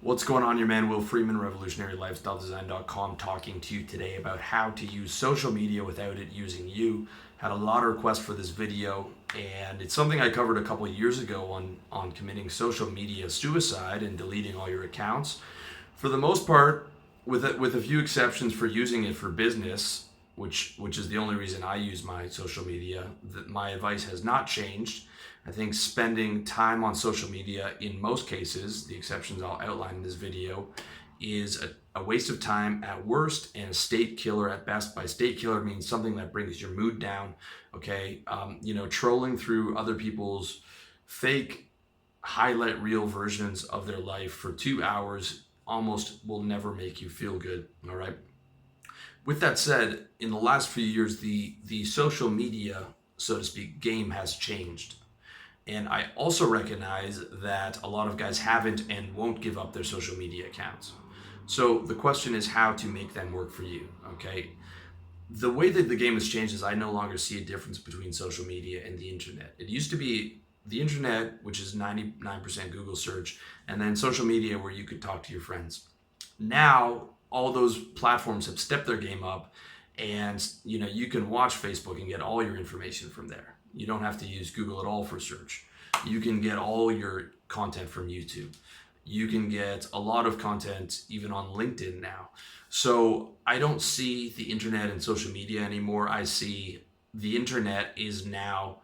What's going on, your man Will Freeman, revolutionarylifestyledesign.com, talking to you today about how to use social media without it using you. Had a lot of requests for this video, and it's something I covered a couple of years ago on committing social media suicide and deleting all your accounts. For the most part, with a few exceptions for using it for business, which is the only reason I use my social media, that my advice has not changed. I think spending time on social media, in most cases, the exceptions I'll outline in this video, is a waste of time at worst and a state killer at best. By state killer means something that brings your mood down. Okay, trolling through other people's fake highlight reel versions of their life for 2 hours almost will never make you feel good. All right. With that said, in the last few years, the social media, so to speak, game has changed. And I also recognize that a lot of guys haven't and won't give up their social media accounts. So the question is how to make them work for you, okay? The way that the game has changed is I no longer see a difference between social media and the internet. It used to be the internet, which is 99% Google search, and then social media where you could talk to your friends. Now, all those platforms have stepped their game up, and you can watch Facebook and get all your information from there. You don't have to use Google at all for search. You can get all your content from YouTube. You can get a lot of content even on LinkedIn now. So I don't see the internet and social media anymore. I see the internet is now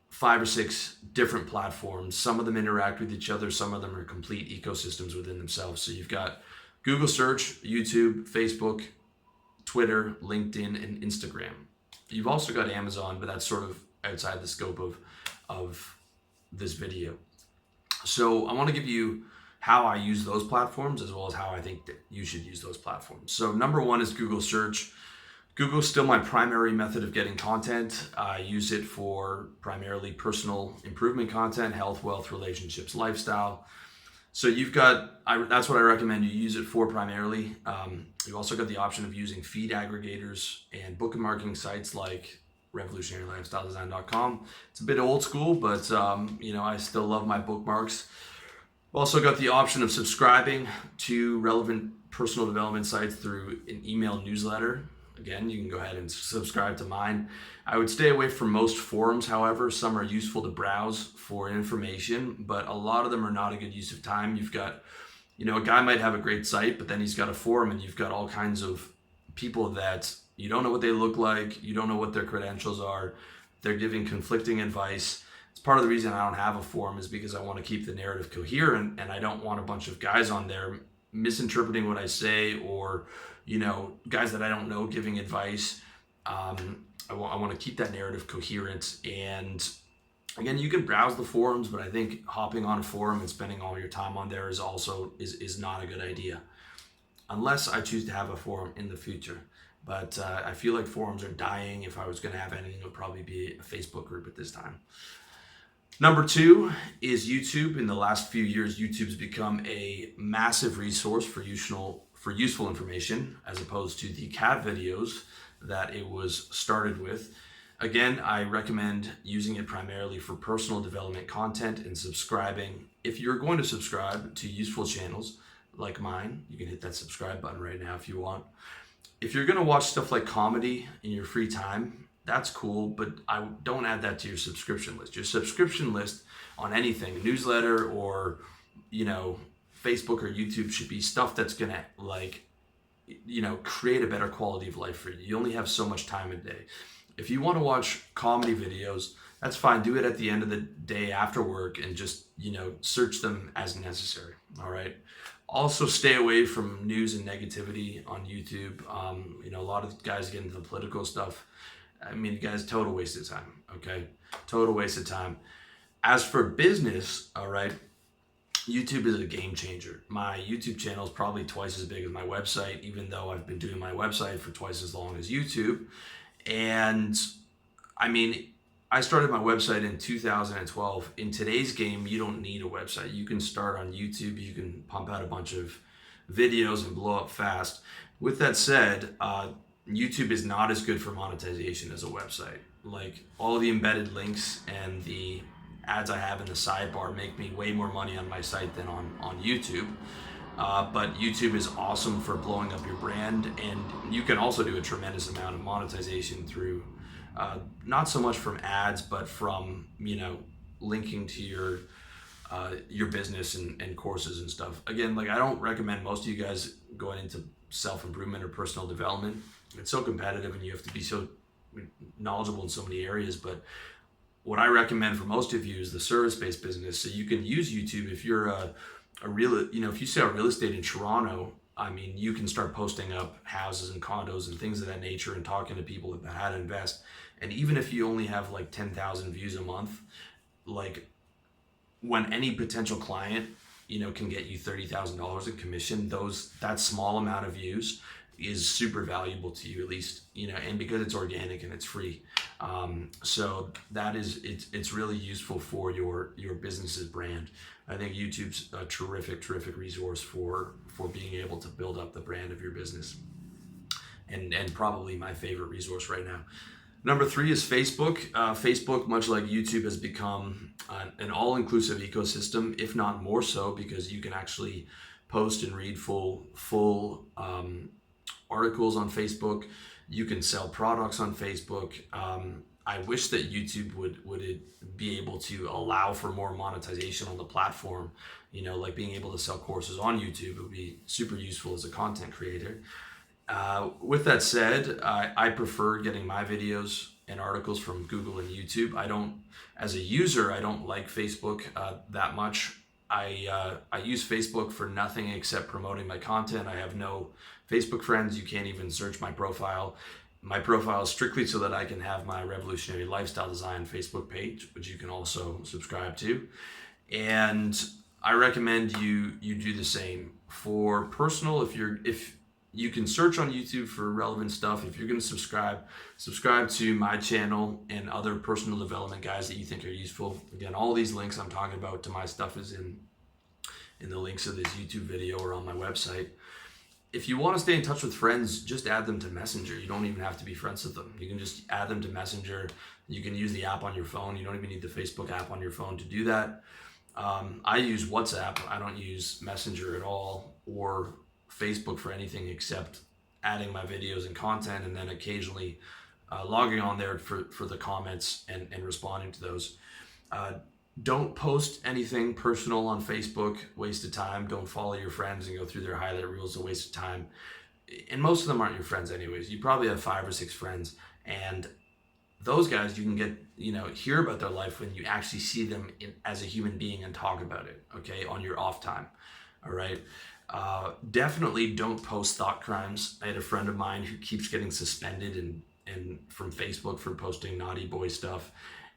5 or 6 different platforms. Some of them interact with each other. Some of them are complete ecosystems within themselves. So you've got Google search, YouTube, Facebook, Twitter, LinkedIn, and Instagram. You've also got Amazon, but that's sort of outside the scope of this video. So I want to give you how I use those platforms as well as how I think that you should use those platforms. So number one is Google search. Google is still my primary method of getting content. I use it for primarily personal improvement content, health, wealth, relationships, lifestyle. So that's what I recommend you use it for primarily. You also got the option of using feed aggregators and bookmarking sites like revolutionarylifestyledesign.com. It's a bit old school, but I still love my bookmarks. Also got the option of subscribing to relevant personal development sites through an email newsletter. Again, you can go ahead and subscribe to mine. I would stay away from most forums, however. Some are useful to browse for information, but a lot of them are not a good use of time. You've got, a guy might have a great site, but then he's got a forum and you've got all kinds of people that you don't know what they look like. You don't know what their credentials are. They're giving conflicting advice. It's part of the reason I don't have a forum is because I want to keep the narrative coherent and I don't want a bunch of guys on there misinterpreting what I say or guys that I don't know giving advice. I want to keep that narrative coherent. And again, you can browse the forums, but I think hopping on a forum and spending all your time on there is not a good idea, unless I choose to have a forum in the future. But I feel like forums are dying. If I was going to have anything, it would probably be a Facebook group at this time. Number two is YouTube. In the last few years, YouTube's become a massive resource for useful information as opposed to the cat videos that it was started with. Again, I recommend using it primarily for personal development content and subscribing. If you're going to subscribe to useful channels like mine, you can hit that subscribe button right now if you want. If you're going to watch stuff like comedy in your free time, that's cool, but I don't add that to your subscription list. Your subscription list on anything, newsletter or, Facebook or YouTube should be stuff that's going to create a better quality of life for you. You only have so much time a day. If you want to watch comedy videos, that's fine. Do it at the end of the day after work and just, search them as necessary. All right. Also stay away from news and negativity on YouTube. A lot of guys get into the political stuff. Guys, total waste of time. Okay. Total waste of time. As for business, all right, YouTube is a game changer. My YouTube channel is probably twice as big as my website, even though I've been doing my website for twice as long as YouTube. And I started my website in 2012. In today's game, you don't need a website. You can start on YouTube. You can pump out a bunch of videos and blow up fast. With that said, YouTube is not as good for monetization as a website. Like all the embedded links and the ads I have in the sidebar make me way more money on my site than on YouTube. But YouTube is awesome for blowing up your brand, and you can also do a tremendous amount of monetization through not so much from ads, but from linking to your business and courses and stuff. Again, like I don't recommend most of you guys going into self-improvement or personal development. It's so competitive and you have to be so knowledgeable in so many areas. But what I recommend for most of you is the service-based business. So you can use YouTube if you're if you sell real estate in Toronto. I mean, you can start posting up houses and condos and things of that nature and talking to people about how to invest. And even if you only have like 10,000 views a month, like when any potential client, can get you $30,000 in commission, that small amount of views is super valuable to you, at least, and because it's organic and it's free. So it's really useful for your business's brand. I think YouTube's a terrific resource for being able to build up the brand of your business, and probably my favorite resource right now. Number 3 is Facebook. Facebook, much like YouTube, has become an all-inclusive ecosystem, if not more so, because you can actually post and read full articles on Facebook. You can sell products on Facebook. I wish that YouTube would be able to allow for more monetization on the platform. Like being able to sell courses on YouTube would be super useful as a content creator. With that said, I prefer getting my videos and articles from Google and YouTube. As a user, I don't like Facebook that much. I use Facebook for nothing except promoting my content. I have no Facebook friends. You can't even search my profile. My profile is strictly so that I can have my Revolutionary Lifestyle Design Facebook page, which you can also subscribe to. And I recommend you do the same. For personal, if you can search on YouTube for relevant stuff. If you're going to subscribe to my channel and other personal development guys that you think are useful. Again, all these links I'm talking about to my stuff is in the links of this YouTube video or on my website. If you want to stay in touch with friends, just add them to Messenger. You don't even have to be friends with them. You can just add them to Messenger. You can use the app on your phone. You don't even need the Facebook app on your phone to do that. I use WhatsApp. I don't use Messenger at all, or Facebook for anything except adding my videos and content, and then occasionally logging on there for the comments and responding to those. Don't post anything personal on Facebook, waste of time. Don't follow your friends and go through their highlight reels, a waste of time. And most of them aren't your friends anyways. You probably have 5 or 6 friends, and those guys you can get, hear about their life when you actually see them as a human being and talk about it, okay, on your off time, all right? Definitely don't post thought crimes. I had a friend of mine who keeps getting suspended and from Facebook for posting naughty boy stuff.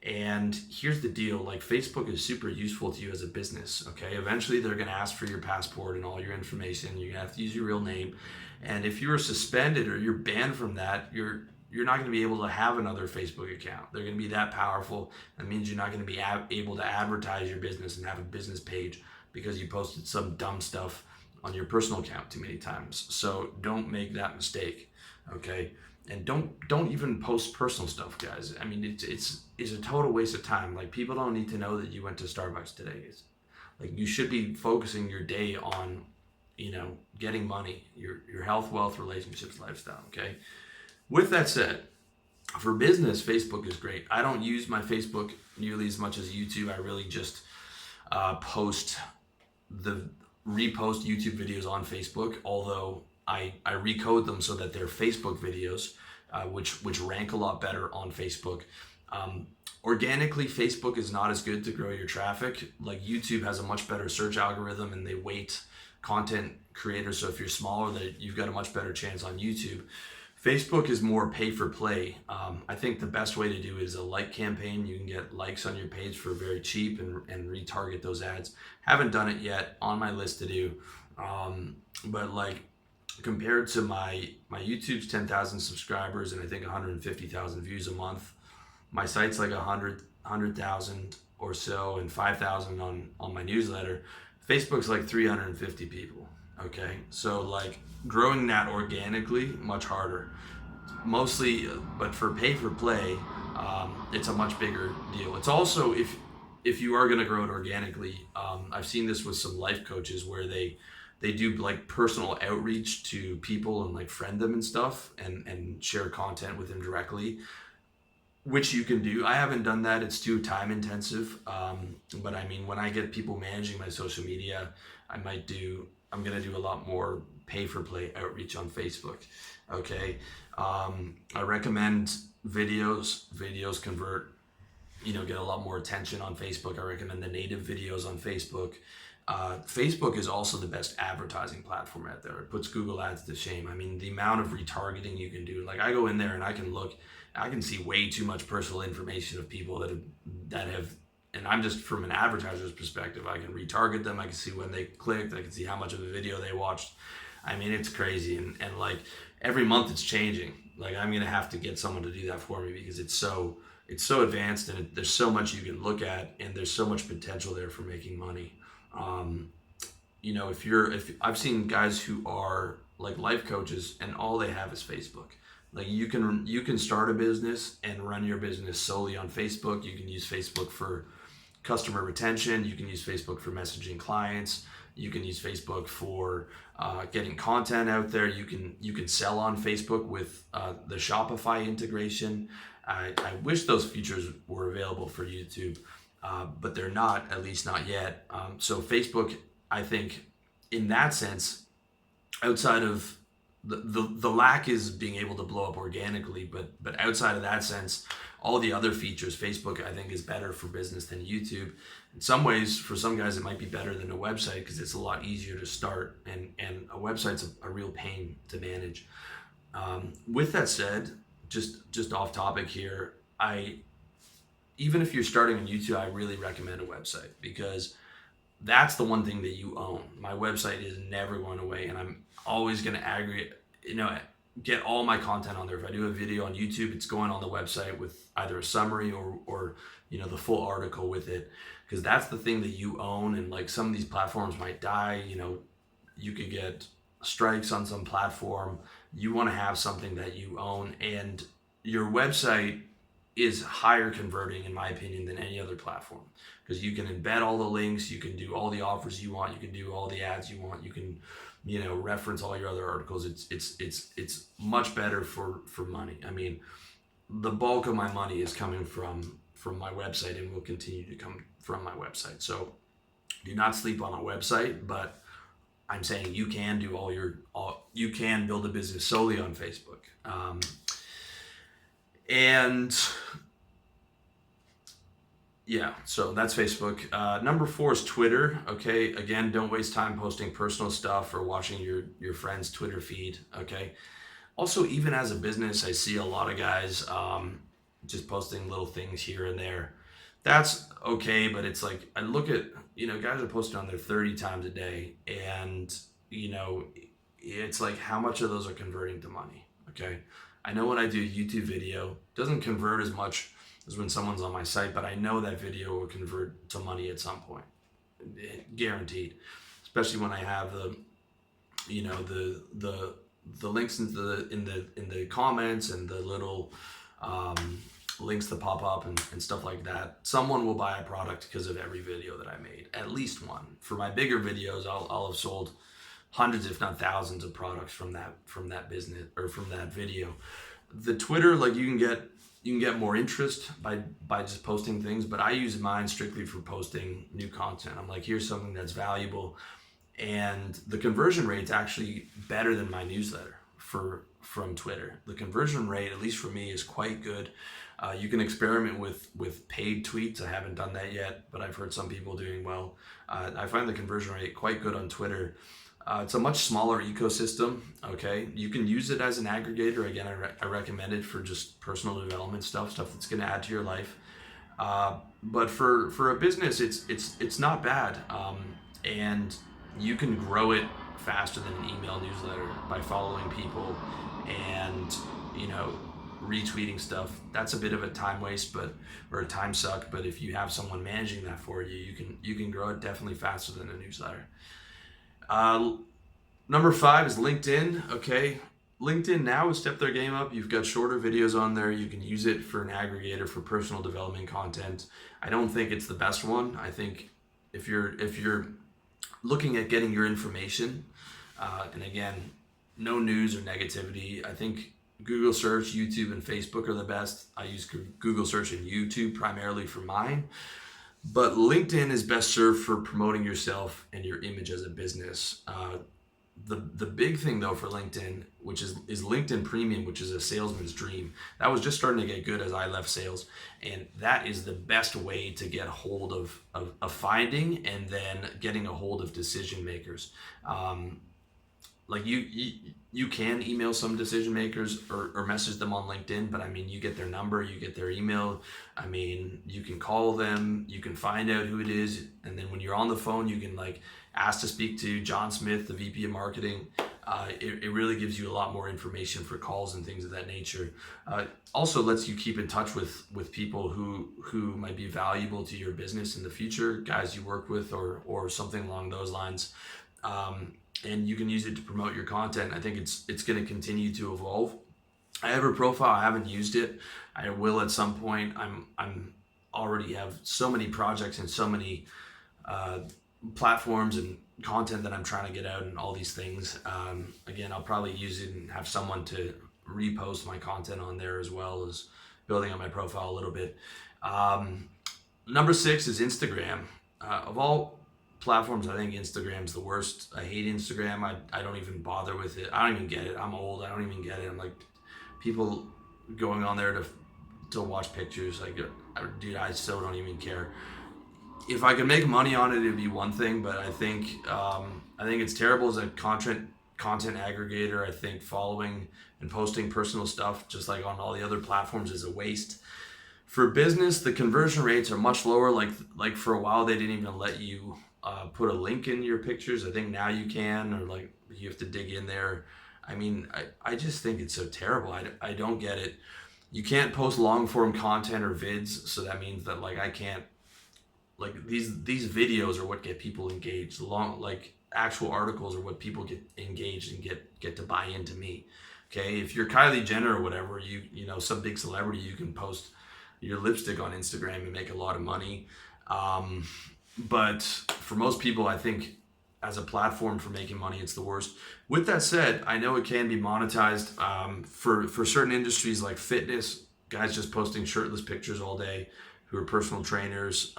And here's the deal, like Facebook is super useful to you as a business, okay? Eventually they're gonna ask for your passport and all your information. You're gonna have to use your real name. And if you're suspended or you're banned from that, you're not gonna be able to have another Facebook account. They're gonna be that powerful. That means you're not gonna be able to advertise your business and have a business page because you posted some dumb stuff on your personal account too many times. So don't make that mistake, okay? And don't even post personal stuff, guys. I mean, it's a total waste of time. Like, people don't need to know that you went to Starbucks today. Like, you should be focusing your day on, getting money, your health, wealth, relationships, lifestyle, okay? With that said, for business, Facebook is great. I don't use my Facebook nearly as much as YouTube. I really just repost YouTube videos on Facebook, although I recode them so that they're Facebook videos, which rank a lot better on Facebook. Organically, Facebook is not as good to grow your traffic. Like, YouTube has a much better search algorithm and they weight content creators. So if you're smaller, you've got a much better chance on YouTube. Facebook is more pay for play. I think the best way to do it is a like campaign. You can get likes on your page for very cheap and retarget those ads. Haven't done it yet, on my list to do. But like, compared to my YouTube's 10,000 subscribers and I think 150,000 views a month, my site's like 100,000 or so, and 5,000 on my newsletter. Facebook's like 350 people, okay? So like, growing that organically, much harder. Mostly, but for pay for play, it's a much bigger deal. It's also, if if you are going to grow it organically, I've seen this with some life coaches where they do like personal outreach to people and like friend them and stuff, and share content with them directly, which you can do. I haven't done that. It's too time intensive. But I mean, when I get people managing my social media, I'm going to do a lot more pay for play outreach on Facebook. Okay. I recommend videos. Videos convert, get a lot more attention on Facebook. I recommend the native videos on Facebook. Facebook is also the best advertising platform out there. It puts Google Ads to shame. I mean, the amount of retargeting you can do. Like, I go in there and I can see way too much personal information of people that have, and I'm just from an advertiser's perspective, I can retarget them. I can see when they clicked. I can see how much of the video they watched. I mean, it's crazy. And like every month it's changing. Like, I'm going to have to get someone to do that for me because it's so advanced, and there's so much you can look at, and there's so much potential there for making money. If I've seen guys who are like life coaches and all they have is Facebook. Like, you can start a business and run your business solely on Facebook. You can use Facebook for customer retention. You can use Facebook for messaging clients. You can use Facebook for getting content out there. You can sell on Facebook with the Shopify integration. I wish those features were available for YouTube, but they're not, at least not yet. So Facebook, I think, in that sense, outside of the lack is being able to blow up organically, but outside of that sense, all the other features, Facebook, I think, is better for business than YouTube. In some ways, for some guys, it might be better than a website because it's a lot easier to start, and a website's a real pain to manage. With that said, just off topic here, even if you're starting on YouTube, I really recommend a website because that's the one thing that you own. My website is never going away, and I'm always going to aggregate, get all my content on there. If I do a video on YouTube, it's going on the website with either a summary or the full article with it, because that's the thing that you own. And like, some of these platforms might die, you could get strikes on some platform. You want to have something that you own, and your website is higher converting, in my opinion, than any other platform, because you can embed all the links, you can do all the offers you want, you can do all the ads you want, you can reference all your other articles. It's much better for money. I mean, the bulk of my money is coming from my website and will continue to come from my website. So do not sleep on a website, but I'm saying you can do you can build a business solely on Facebook. So that's Facebook. Number 4 is Twitter. Okay, again, don't waste time posting personal stuff or watching your friend's Twitter feed. Okay. Also, even as a business, I see a lot of guys just posting little things here and there. That's okay, but it's like, I look at, guys are posting on there 30 times a day, and it's like, how much of those are converting to money? Okay. I know when I do a YouTube video, it doesn't convert as much as when someone's on my site, but I know that video will convert to money at some point, guaranteed. Especially when I have the links in the comments and the little links that pop up and stuff like that. Someone will buy a product because of every video that I made, at least one. For my bigger videos, I'll have sold hundreds, if not thousands, of products from that business or from that video. The Twitter, like, you can get more interest by just posting things, but I use mine strictly for posting new content. I'm like, here's something that's valuable, and the conversion rate's actually better than my newsletter from Twitter. The conversion rate, at least for me, is quite good. You can experiment with paid tweets. I haven't done that yet, but I've heard some people doing well. I find the conversion rate quite good on Twitter. It's a much smaller ecosystem. Okay, you can use it as an aggregator. Again, I recommend it for just personal development stuff that's going to add to your life. But for a business, it's not bad, and you can grow it faster than an email newsletter by following people and retweeting stuff. That's a bit of a time waste, or a time suck. But if you have someone managing that for you, you can grow it definitely faster than a newsletter. Number 5 is LinkedIn. Okay, LinkedIn now has stepped their game up. You've got shorter videos on there. You can use it for an aggregator for personal development content. I don't think it's the best one. I think if you're looking at getting your information, and again, no news or negativity. I think Google search, YouTube, and Facebook are the best. I use Google search and YouTube primarily for mine. But LinkedIn is best served for promoting yourself and your image as a business. The big thing though for LinkedIn, which is LinkedIn Premium, which is a salesman's dream. That was just starting to get good as I left sales, and that is the best way to get hold of finding and then getting a hold of decision makers. Like you can email some decision makers or message them on LinkedIn, but I mean, you get their number, you get their email. I mean, you can call them, you can find out who it is, and then when you're on the phone, you can like ask to speak to John Smith, the VP of marketing. It really gives you a lot more information for calls and things of that nature. Also lets you keep in touch with people who might be valuable to your business in the future, guys you work with or something along those lines. And you can use it to promote your content. I think it's going to continue to evolve. I have a profile. I haven't used it. I will at some point. I'm already have so many projects and so many platforms and content that I'm trying to get out and all these things. Again, I'll probably use it and have someone to repost my content on there, as well as building on my profile a little bit. Number 6 is Instagram. Of all platforms, I think Instagram's the worst. I hate Instagram. I don't even bother with it. I don't even get it. I'm old. I don't even get it. I'm like, people going on there to watch pictures. Like, dude, I still don't even care. If I could make money on it, it'd be one thing, but I think it's terrible as a content aggregator. I think following and posting personal stuff, just like on all the other platforms, is a waste. For business, the conversion rates are much lower. Like for a while, they didn't even let you put a link in your pictures. I think now you can, or like you have to dig in there. I mean, I just think it's so terrible. I don't get it. You can't post long form content or vids, so that means that like I can't, like these videos are what get people engaged. Like actual articles are what people get engaged and get to buy into me. Okay, if you're Kylie Jenner or whatever, you know, some big celebrity, you can post your lipstick on Instagram and make a lot of money. But for most people, I think as a platform for making money, it's the worst. With that said, I know it can be monetized for certain industries like fitness, guys just posting shirtless pictures all day who are personal trainers.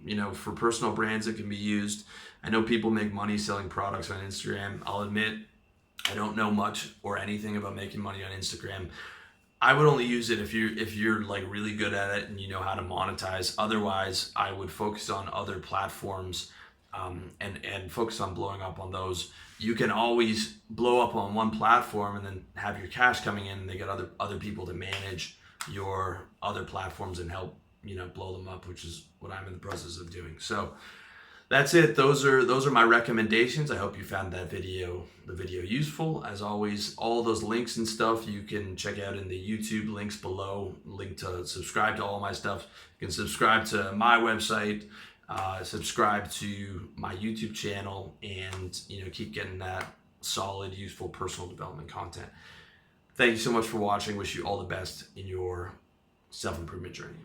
You know, for personal brands, it can be used. I know people make money selling products on Instagram. I'll admit, I don't know much or anything about making money on Instagram. I would only use it if you're like really good at it and you know how to monetize. Otherwise, I would focus on other platforms and focus on blowing up on those. You can always blow up on one platform and then have your cash coming in, and they get other people to manage your other platforms and help, you know, blow them up, which is what I'm in the process of doing. So that's it. Those are my recommendations. I hope you found the video useful. As always, all those links and stuff you can check out in the YouTube links below. Link to subscribe to all my stuff. You can subscribe to my website, subscribe to my YouTube channel, and you know, keep getting that solid, useful personal development content. Thank you so much for watching. Wish you all the best in your self-improvement journey.